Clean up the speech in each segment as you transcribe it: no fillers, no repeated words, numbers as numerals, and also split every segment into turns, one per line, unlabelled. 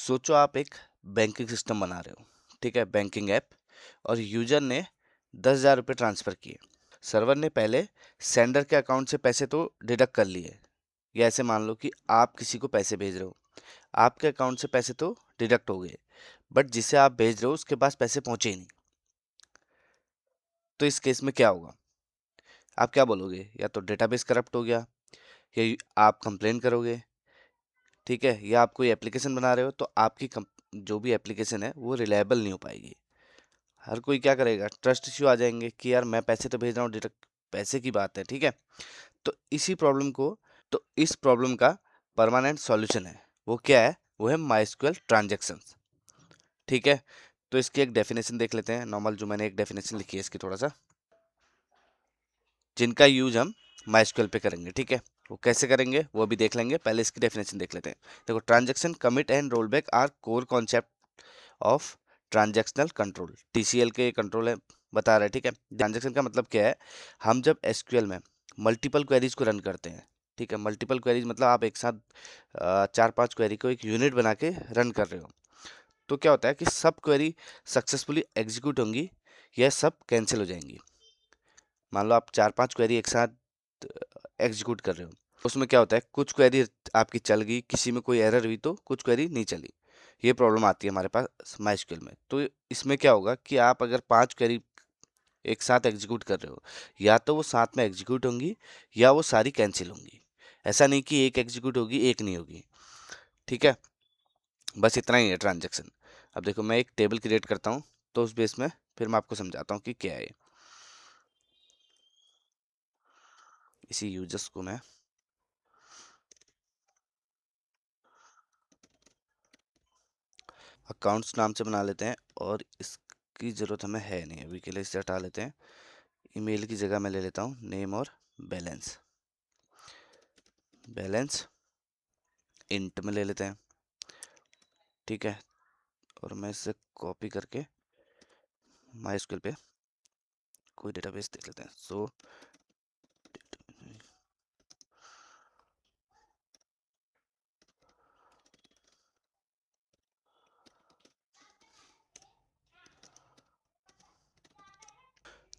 सोचो आप एक बैंकिंग सिस्टम बना रहे हो, ठीक है, बैंकिंग ऐप, और यूजर ने 10,000 रुपये ट्रांसफ़र किए। सर्वर ने पहले सेंडर के अकाउंट से पैसे तो डिडक्ट कर लिए, या ऐसे मान लो कि आप किसी को पैसे भेज रहे हो, आपके अकाउंट से पैसे तो डिडक्ट हो गए, बट जिसे आप भेज रहे हो उसके पास पैसे पहुंचे ही नहीं। तो इस केस में क्या होगा? आप क्या बोलोगे? या तो डेटाबेस करप्ट हो गया, या आप कंप्लेन करोगे, ठीक है, या आप कोई एप्लीकेशन बना रहे हो तो आपकी जो भी एप्लीकेशन है वो रिलायबल नहीं हो पाएगी। हर कोई क्या करेगा, ट्रस्ट इश्यू आ जाएंगे कि यार मैं पैसे तो भेज रहा हूँ, डायरेक्ट पैसे की बात है, ठीक है। तो इसी प्रॉब्लम को तो इस प्रॉब्लम का परमानेंट सॉल्यूशन है, वो क्या है? वो है माइस्क्यूएल ट्रांजैक्शंस, ठीक है। तो इसकी एक डेफिनेशन देख लेते हैं, नॉर्मल जो मैंने एक डेफिनेशन लिखी है इसकी, थोड़ा सा जिनका यूज हम माइस्क्यूएल पे करेंगे, ठीक है। वो कैसे करेंगे वो भी देख लेंगे, पहले इसकी डेफिनेशन देख लेते हैं। देखो, transaction, commit and rollback are core concept of transactional control. TCL के कंट्रोल है, बता रहा है, ठीक है। ट्रांजैक्शन का मतलब क्या है? हम जब एसक्यूएल में मल्टीपल क्वेरीज को रन करते हैं, ठीक है, मल्टीपल क्वेरीज मतलब आप एक साथ 4-5 क्वेरी को एक यूनिट बना के रन कर रहे हो, तो क्या होता है कि सब क्वेरी सक्सेसफुली एग्जीक्यूट होंगी या सब कैंसिल हो जाएंगी। मान लो आप 4-5 क्वेरी एक साथ एग्जीक्यूट कर रहे हो, उसमें क्या होता है, कुछ क्वेरी आपकी चल गई, किसी में कोई एरर हुई तो कुछ क्वेरी नहीं चली। ये प्रॉब्लम आती है हमारे पास माइस्क्यूएल में। तो इसमें क्या होगा कि आप अगर 5 क्वेरी एक साथ एग्जीक्यूट कर रहे हो, या तो वो साथ में एग्जीक्यूट होंगी या वो सारी कैंसिल होंगी। ऐसा नहीं कि एक एग्जीक्यूट होगी एक नहीं होगी, ठीक है। बस इतना ही है ट्रांजैक्शन। अब देखो, मैं एक टेबल क्रिएट करता हूँ, तो उस बेस में फिर मैं आपको समझाता हूँ कि क्या है। इसी यूजर्स को मैं अकाउंट्स नाम से बना लेते हैं, और इसकी ज़रूरत हमें है नहीं अभी के लिए, इसे हटा लेते हैं। ईमेल की जगह मैं ले लेता हूँ नेम और बैलेंस। बैलेंस इंट में ले लेते हैं, ठीक है। और मैं इसे कॉपी करके माइस्क्यूएल पे कोई डेटाबेस देख लेते हैं। सो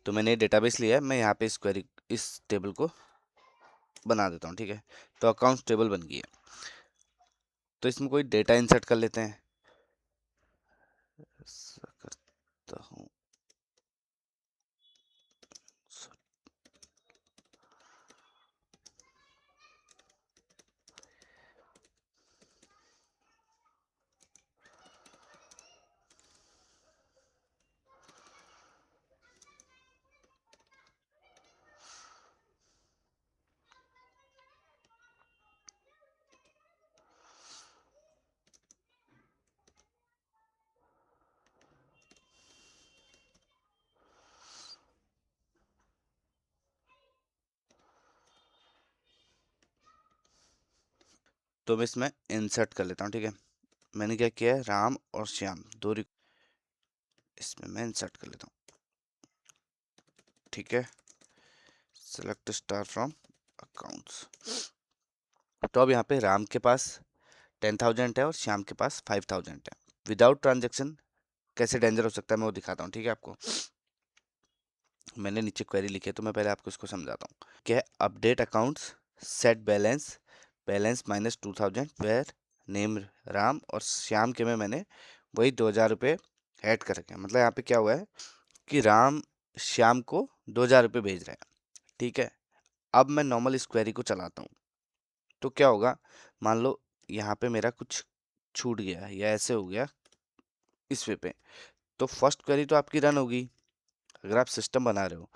तो मैंने डेटाबेस लिया है, मैं यहाँ पे इस टेबल को बना देता हूँ, ठीक है। तो अकाउंट्स टेबल बन गई है। तो इसमें कोई डेटा इंसर्ट कर लेते हैं, ऐसा करता हूँ। तो मैं इसमें इंसर्ट कर लेता हूँ, ठीक है। मैंने क्या किया है, राम और श्याम दो इसमें मैं इंसर्ट कर लेता हूँ, ठीक है। Select star from accounts. तो अब यहाँ पे राम के पास 10,000 है और श्याम के पास 5,000 है। विदाउट ट्रांजेक्शन कैसे डेंजर हो सकता है मैं वो दिखाता हूँ, ठीक है आपको। मैंने नीचे क्वेरी लिखी है, तो मैं पहले आपको इसको समझाता हूँ। क्या है, update accounts, set balance, balance minus 2,000 where name Ram, और श्याम के में मैंने वही 2,000 रुपये ऐड कर रखे हैं। मतलब यहाँ पे क्या हुआ है कि राम श्याम को 2,000 रुपये भेज रहे हैं, ठीक है। अब मैं नॉर्मल इस क्वेरी को चलाता हूँ, तो क्या होगा, मान लो यहाँ पे मेरा कुछ छूट गया या ऐसे हो गया इस वे पे, तो फर्स्ट क्वेरी तो आपकी रन होगी। अगर आप सिस्टम बना रहे हो,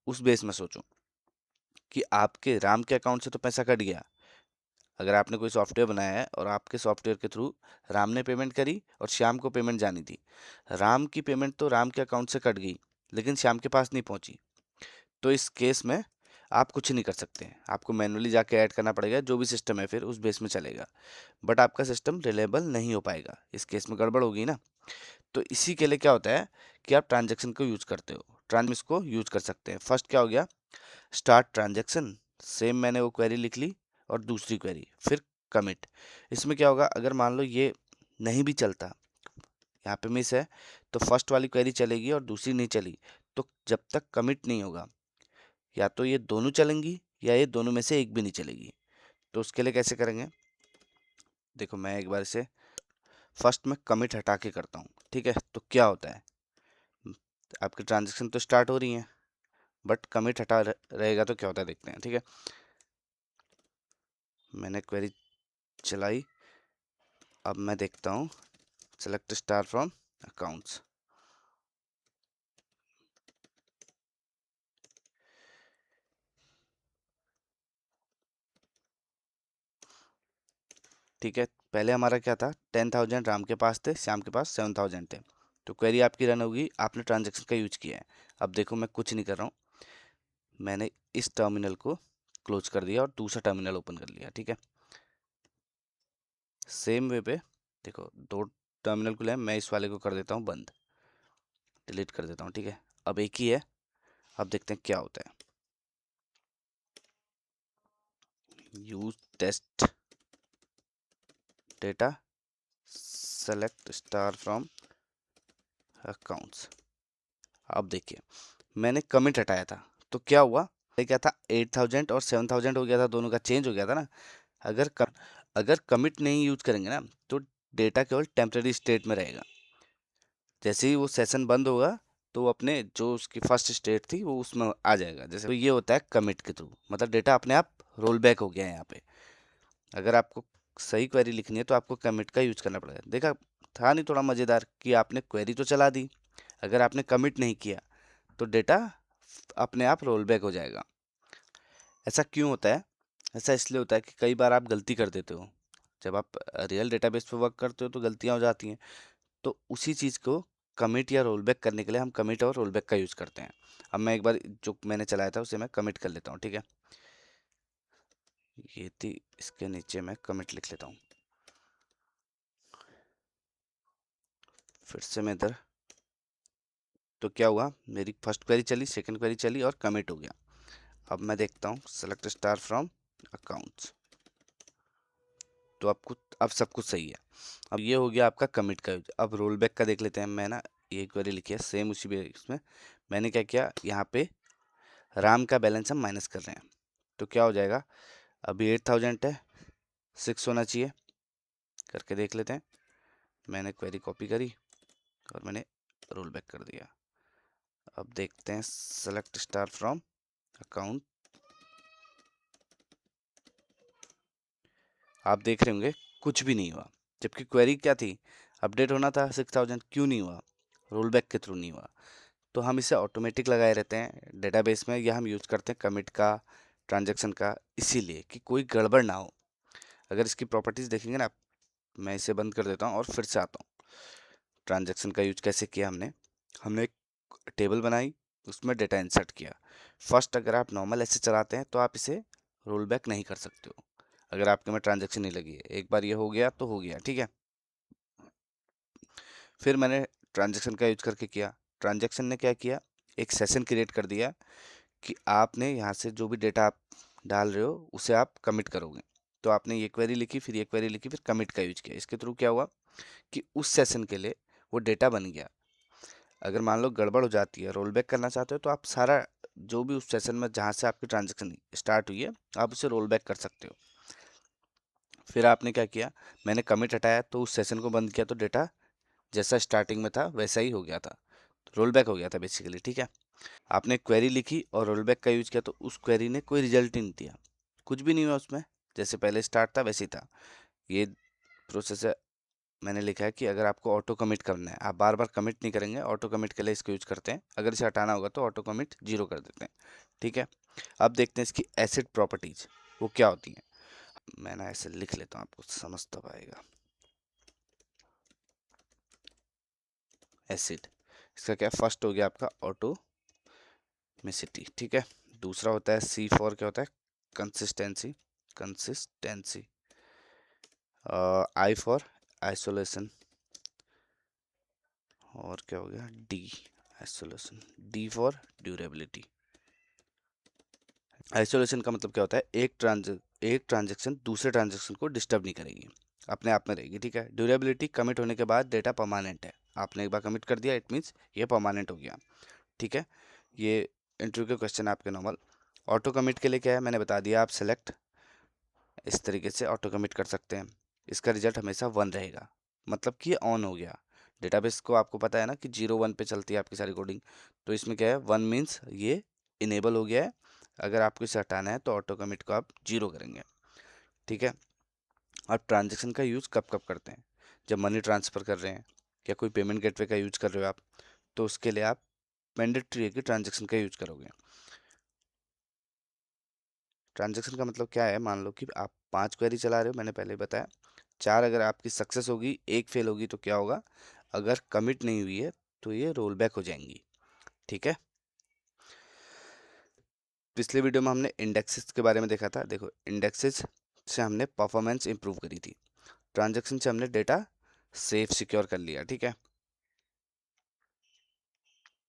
उस बेस में सोचो कि आपके राम के अकाउंट से तो पैसा कट गया। अगर आपने कोई सॉफ्टवेयर बनाया है और आपके सॉफ्टवेयर के थ्रू राम ने पेमेंट करी और श्याम को पेमेंट जानी थी, राम की पेमेंट तो राम के अकाउंट से कट गई, लेकिन श्याम के पास नहीं पहुंची। तो इस केस में आप कुछ नहीं कर सकते हैं, आपको मैनुअली जाके ऐड करना पड़ेगा, जो भी सिस्टम है फिर उस बेस में चलेगा, बट आपका सिस्टम रिलेबल नहीं हो पाएगा। इस केस में गड़बड़ होगी ना। तो इसी के लिए क्या होता है कि आप ट्रांजेक्शन को यूज करते हो, ट्रांस को यूज कर सकते हैं। फर्स्ट क्या हो गया, स्टार्ट ट्रांजेक्शन, सेम मैंने वो क्वेरी लिख ली, और दूसरी क्वेरी फिर कमिट। इसमें क्या होगा, अगर मान लो ये नहीं भी चलता, यहाँ पे मिस है, तो फर्स्ट वाली क्वेरी चलेगी और दूसरी नहीं चली, तो जब तक कमिट नहीं होगा या तो ये दोनों चलेंगी या ये दोनों में से एक भी नहीं चलेगी। तो उसके लिए कैसे करेंगे, देखो मैं एक बार इसे फर्स्ट में कमिट हटा के करता हूँ, ठीक है। तो क्या होता है, आपकी ट्रांजेक्शन तो स्टार्ट हो रही है बट कमिट हटा रहेगा तो क्या होता है देखते हैं, ठीक है। मैंने क्वेरी चलाई, अब मैं देखता हूँ सेलेक्ट स्टार फ्रॉम अकाउंट्स, ठीक है। पहले हमारा क्या था, 10,000 राम के पास थे, श्याम के पास 7,000 थे, तो क्वेरी आपकी रन होगी, आपने ट्रांजेक्शन का यूज किया है। अब देखो मैं कुछ नहीं कर रहा हूँ, मैंने इस टर्मिनल को क्लोज कर दिया और दूसरा टर्मिनल ओपन कर लिया, ठीक है। सेम वे पे देखो दो टर्मिनल खुले हैं, मैं इस वाले को कर देता हूँ बंद, डिलीट कर देता हूँ, ठीक है। अब एक ही है, अब देखते हैं क्या होता है। Use test data select star from accounts. अब देखिए मैंने कमिट हटाया था तो क्या हुआ, ये क्या था 8,000 और 7,000 हो गया था, दोनों का चेंज हो गया था ना। अगर कमिट नहीं यूज करेंगे ना तो डेटा केवल टेम्पररी स्टेट में रहेगा, जैसे ही वो सेशन बंद होगा तो वो अपने जो उसकी फर्स्ट स्टेट थी वो उसमें आ जाएगा। जैसे तो ये होता है कमिट के थ्रू, मतलब डेटा अपने आप रोल बैक हो गया है यहाँ पे। अगर आपको सही क्वेरी लिखनी है तो आपको कमिट का यूज करना पड़ेगा। देखा था नहीं थोड़ा मज़ेदार कि आपने क्वेरी तो चला दी, अगर आपने कमिट नहीं किया तो डेटा अपने आप रोल बैक हो जाएगा। ऐसा क्यों होता है, ऐसा इसलिए होता है कि कई बार आप गलती कर देते हो, जब आप रियल डेटाबेस पे वर्क करते हो तो गलतियां हो जाती हैं, तो उसी चीज़ को कमिट या रोल बैक करने के लिए हम कमिट और रोल बैक का यूज़ करते हैं। अब मैं एक बार जो मैंने चलाया था उसे मैं कमिट कर लेता हूँ, ठीक है। ये थी, इसके नीचे मैं कमिट लिख लेता हूँ, फिर से मैं इधर, तो क्या हुआ मेरी फर्स्ट क्वेरी चली, सेकंड क्वेरी चली और कमिट हो गया। अब मैं देखता हूँ सेलेक्ट स्टार फ्रॉम अकाउंट्स, तो आपको अब सब कुछ सही है। अब ये हो गया आपका कमिट का यूज। अब रोल बैक का देख लेते हैं। मैं ना ये क्वेरी लिखी है सेम उसी बेस में, मैंने क्या किया यहाँ पे राम का बैलेंस हम माइनस कर रहे हैं, तो क्या हो जाएगा, अभी 8,000 है, 6 होना चाहिए, करके देख लेते हैं। मैंने क्वेरी कॉपी करी और मैंने रोल बैक कर दिया। अब देखते हैं सेलेक्ट स्टार फ्रॉम अकाउंट, आप देख रहे होंगे कुछ भी नहीं हुआ, जबकि क्वेरी क्या थी, अपडेट होना था 6,000, क्यों नहीं हुआ, रोल बैक के थ्रू नहीं हुआ। तो हम इसे ऑटोमेटिक लगाए रहते हैं डेटाबेस में, या हम यूज़ करते हैं कमिट का, ट्रांजैक्शन का, इसीलिए कि कोई गड़बड़ ना हो। अगर इसकी प्रॉपर्टीज़ देखेंगे ना, मैं इसे बंद कर देता हूँ और फिर से आता हूँ। ट्रांजैक्शन का यूज कैसे किया हमने, हमने एक टेबल बनाई, उसमें डेटा इंसर्ट किया। फर्स्ट अगर आप नॉर्मल ऐसे चलाते हैं तो आप इसे रोल बैक नहीं कर सकते हो, अगर आपके में ट्रांजैक्शन नहीं लगी है। एक बार ये हो गया तो हो गया, ठीक है। फिर मैंने ट्रांजैक्शन का यूज करके किया, ट्रांजैक्शन ने क्या किया, एक सेशन क्रिएट कर दिया कि आपने यहाँ से जो भी डेटा आप डाल रहे हो उसे आप कमिट करोगे। तो आपने ये क्वेरी लिखी, फिर ये क्वेरी लिखी, फिर कमिट का यूज किया। इसके थ्रू क्या हुआ कि उस सेशन के लिए वो डेटा बन गया। अगर मान लो गड़बड़ हो जाती है, रोल बैक करना चाहते हो, तो आप सारा जो भी उस सेशन में जहाँ से आपकी ट्रांजेक्शन स्टार्ट हुई है आप उसे रोल बैक कर सकते हो। फिर आपने क्या किया, मैंने कमिट हटाया तो उस सेशन को बंद किया, तो डेटा जैसा स्टार्टिंग में था वैसा ही हो गया था, रोल बैक हो गया था बेसिकली, ठीक है। आपने क्वेरी लिखी और रोल बैक का यूज किया तो उस क्वेरी ने कोई रिजल्ट ही नहीं दिया, कुछ भी नहीं हुआ उसमें, जैसे पहले स्टार्ट था वैसे ही था। ये प्रोसेस है। मैंने लिखा है कि अगर आपको ऑटो कमिट करना है, आप बार बार कमिट नहीं करेंगे, ऑटो कमिट के लिए इसको यूज करते हैं। अगर इसे हटाना होगा तो ऑटो कमिट 0 कर देते हैं, ठीक है। अब देखते हैं इसकी एसिड प्रॉपर्टीज वो क्या होती हैं। मैं ना ऐसे लिख लेता हूँ, आपको समझ तब आएगा। एसिड, इसका क्या, फर्स्ट हो गया आपका ऑटोमेसिटी, ठीक है। दूसरा होता है सी फॉर क्या होता है, consistency, consistency. I for isolation, और क्या हो गया, D isolation, D for durability. Isolation का मतलब क्या होता है, एक ट्रांजेक्शन दूसरे ट्रांजेक्शन को डिस्टर्ब नहीं करेगी। अपने आप में रहेगी, ठीक है। ड्यूरेबिलिटी, कमिट होने के बाद डेटा परमानेंट है, आपने एक बार कमिट कर दिया इट मीन्स ये परमानेंट हो गया, ठीक है। ये इंटरव्यू के क्वेश्चन है आपके नॉर्मल। ऑटो कमिट के लिए क्या है मैंने बता दिया, आप सेलेक्ट इस तरीके से ऑटो कमिट कर सकते हैं। इसका रिजल्ट हमेशा 1 रहेगा, मतलब कि ये ऑन हो गया। डेटाबेस को आपको पता है ना कि 0 1 पे चलती है आपकी सारी कोडिंग, तो इसमें क्या है 1 मीन्स ये इनेबल हो गया है। अगर आपको इसे हटाना है तो ऑटो कमिट को आप 0 करेंगे, ठीक है। आप ट्रांजेक्शन का यूज़ कब कब करते हैं, जब मनी ट्रांसफ़र कर रहे हैं या कोई पेमेंट गेटवे का यूज़ कर रहे हो आप, तो उसके लिए आप मैंडेटरी है कि ट्रांजेक्शन का यूज़ करोगे। ट्रांजेक्शन का मतलब क्या है, मान लो कि आप 5 क्वेरी चला रहे हो, मैंने पहले ही बताया। 4 अगर आपकी सक्सेस होगी, 1 फेल होगी तो क्या होगा, अगर कमिट नहीं हुई है तो ये रोल बैक हो जाएंगी, ठीक है। पिछले वीडियो में हमने इंडेक्सेस के बारे में देखा था। देखो इंडेक्सेस से हमने परफॉर्मेंस इंप्रूव करी थी, ट्रांजेक्शन से हमने डेटा सेफ सिक्योर कर लिया, ठीक है।